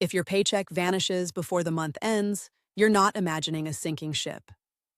If your paycheck vanishes before the month ends, you're not imagining a sinking ship.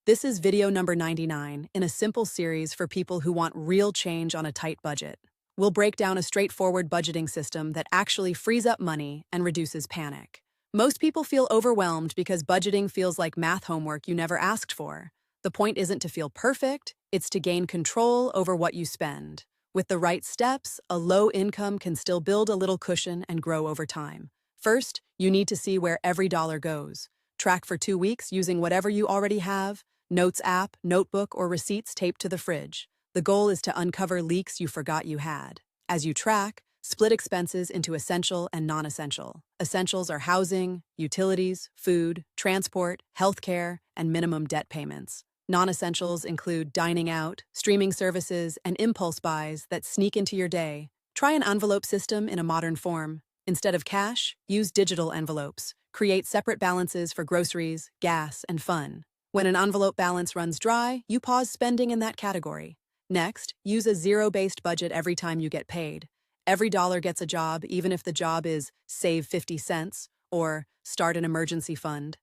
This is video number 99 in a simple series for people who want real change on a tight budget. We'll break down a straightforward budgeting system that actually frees up money and reduces panic. Most people feel overwhelmed because budgeting feels like math homework you never asked for. The point isn't to feel perfect, it's to gain control over what you spend. With the right steps, a low income can still build a little cushion and grow over time. First, you need to see where every dollar goes. Track for 2 weeks using whatever you already have, notes app, notebook, or receipts taped to the fridge. The goal is to uncover leaks you forgot you had. As you track, split expenses into essential and non-essential. Essentials are housing, utilities, food, transport, healthcare, and minimum debt payments. Non-essentials include dining out, streaming services, and impulse buys that sneak into your day. Try an envelope system in a modern form. Instead of cash, use digital envelopes. Create separate balances for groceries, gas, and fun. When an envelope balance runs dry, you pause spending in that category. Next, use a zero-based budget every time you get paid. Every dollar gets a job, even if the job is save 50 cents or start an emergency fund.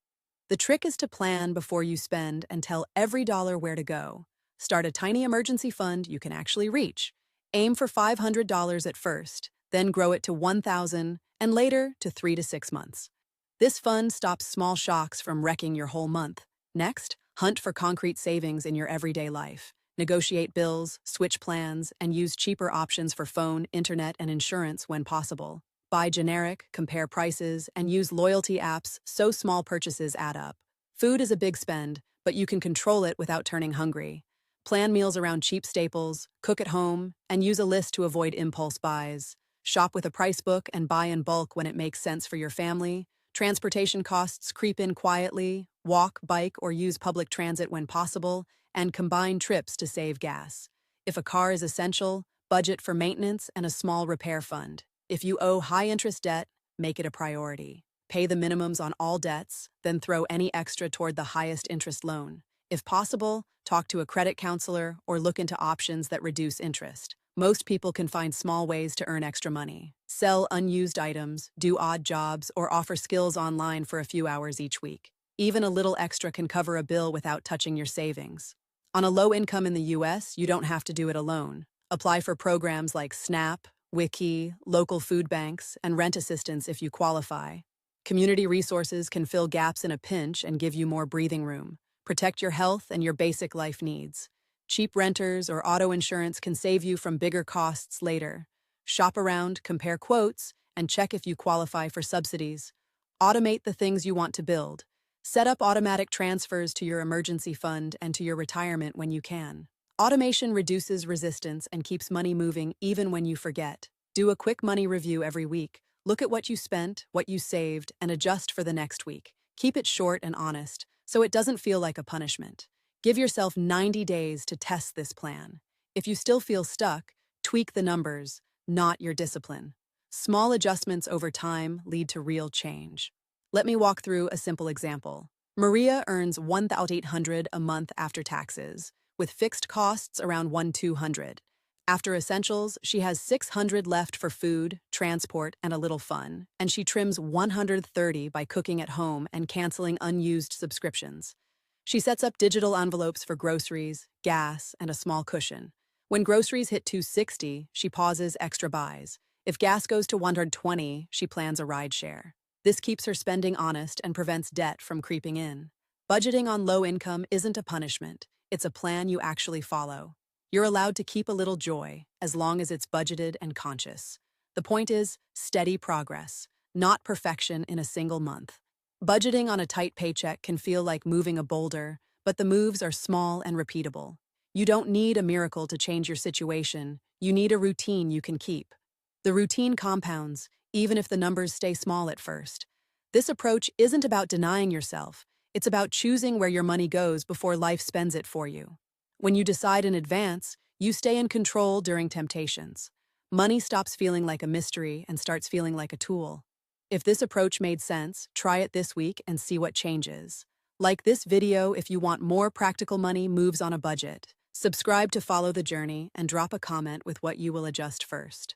The trick is to plan before you spend and tell every dollar where to go. Start a tiny emergency fund you can actually reach. Aim for $500 at first, then grow it to $1,000 and later to 3 to 6 months. This fund stops small shocks from wrecking your whole month. Next, hunt for concrete savings in your everyday life. Negotiate bills, switch plans, and use cheaper options for phone, internet, and insurance when possible. Buy generic, compare prices, and use loyalty apps so small purchases add up. Food is a big spend, but you can control it without turning hungry. Plan meals around cheap staples, cook at home, and use a list to avoid impulse buys. Shop with a price book and buy in bulk when it makes sense for your family. Transportation costs creep in quietly. Walk, bike, or use public transit when possible, and combine trips to save gas. If a car is essential, budget for maintenance and a small repair fund. If you owe high-interest debt, make it a priority. Pay the minimums on all debts, then throw any extra toward the highest interest loan. If possible, talk to a credit counselor or look into options that reduce interest. Most people can find small ways to earn extra money. Sell unused items, do odd jobs, or offer skills online for a few hours each week. Even a little extra can cover a bill without touching your savings. On a low income in the US, you don't have to do it alone. Apply for programs like SNAP, Wiki, local food banks, and rent assistance if you qualify. Community resources can fill gaps in a pinch and give you more breathing room. Protect your health and your basic life needs. Cheap renters or auto insurance can save you from bigger costs later. Shop around, compare quotes, and check if you qualify for subsidies. Automate the things you want to build. Set up automatic transfers to your emergency fund and to your retirement when you can. Automation reduces resistance and keeps money moving even when you forget. Do a quick money review every week. Look at what you spent, what you saved, and adjust for the next week. Keep it short and honest, so it doesn't feel like a punishment. Give yourself 90 days to test this plan. If you still feel stuck, tweak the numbers, not your discipline. Small adjustments over time lead to real change. Let me walk through a simple example. Maria earns $1,800 a month after taxes, with fixed costs around $1,200. After essentials, she has $600 left for food, transport, and a little fun, and she trims $130 by cooking at home and canceling unused subscriptions. She sets up digital envelopes for groceries, gas, and a small cushion. When groceries hit $260, she pauses extra buys. If gas goes to $120, she plans a ride share. This keeps her spending honest and prevents debt from creeping in. Budgeting on low income isn't a punishment. It's a plan you actually follow. You're allowed to keep a little joy as long as it's budgeted and conscious. The point is steady progress, not perfection in a single month. Budgeting on a tight paycheck can feel like moving a boulder, but the moves are small and repeatable. You don't need a miracle to change your situation. You need a routine you can keep. The routine compounds, even if the numbers stay small at first. This approach isn't about denying yourself. It's about choosing where your money goes before life spends it for you. When you decide in advance, you stay in control during temptations. Money stops feeling like a mystery and starts feeling like a tool. If this approach made sense, try it this week and see what changes. Like this video if you want more practical money moves on a budget. Subscribe to follow the journey and drop a comment with what you will adjust first.